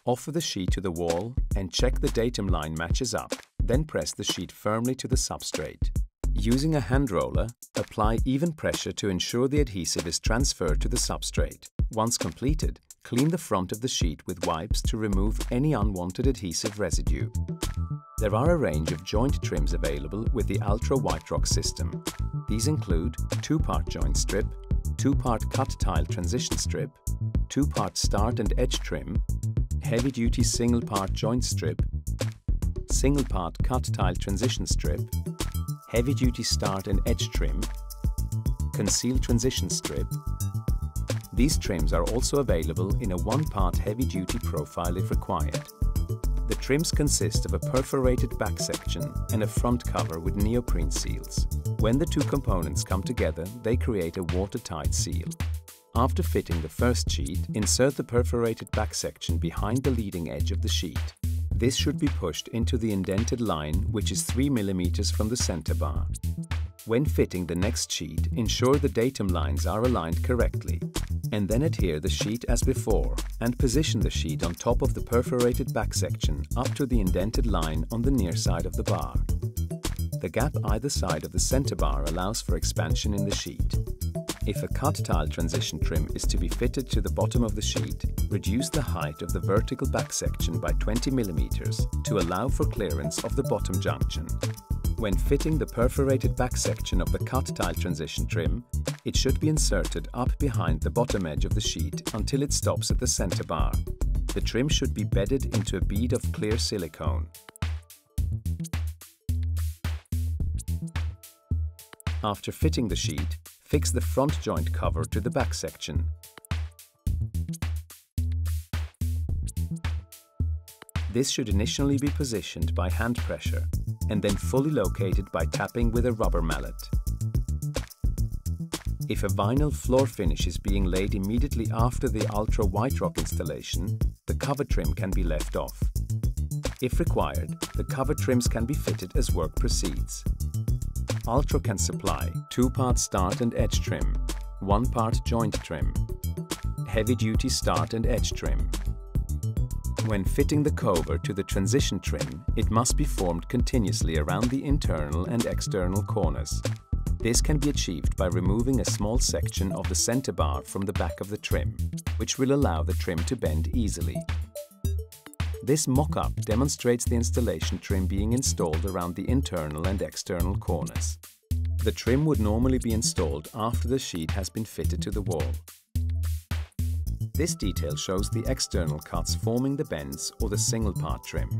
Offer the sheet to the wall and check the datum line matches up, then press the sheet firmly to the substrate. Using a hand roller, apply even pressure to ensure the adhesive is transferred to the substrate. Once completed, clean the front of the sheet with wipes to remove any unwanted adhesive residue. There are a range of joint trims available with the Altro White Rock system. These include 2-part joint strip, 2-part cut tile transition strip, 2-part start and edge trim, heavy-duty single-part joint strip, single-part cut tile transition strip, heavy-duty start and edge trim, conceal transition strip. These trims are also available in a 1-part heavy-duty profile if required. The trims consist of a perforated back section and a front cover with neoprene seals. When the two components come together, they create a watertight seal. After fitting the first sheet, insert the perforated back section behind the leading edge of the sheet. This should be pushed into the indented line, which is 3 mm from the center bar. When fitting the next sheet, ensure the datum lines are aligned correctly, and then adhere the sheet as before and position the sheet on top of the perforated back section up to the indented line on the near side of the bar. The gap either side of the center bar allows for expansion in the sheet. If a cut tile transition trim is to be fitted to the bottom of the sheet, reduce the height of the vertical back section by 20 mm to allow for clearance of the bottom junction. When fitting the perforated back section of the cut tile transition trim, it should be inserted up behind the bottom edge of the sheet until it stops at the center bar. The trim should be bedded into a bead of clear silicone. After fitting the sheet, fix the front joint cover to the back section. This should initially be positioned by hand pressure and then fully located by tapping with a rubber mallet. If a vinyl floor finish is being laid immediately after the Altro White Rock installation, the cover trim can be left off. If required, the cover trims can be fitted as work proceeds. Altro can supply 2-part start and edge trim, 1-part joint trim, heavy-duty start and edge trim. When fitting the cover to the transition trim, it must be formed continuously around the internal and external corners. This can be achieved by removing a small section of the center bar from the back of the trim, which will allow the trim to bend easily. This mock-up demonstrates the installation trim being installed around the internal and external corners. The trim would normally be installed after the sheet has been fitted to the wall. This detail shows the external cuts forming the bends or the single-part trim.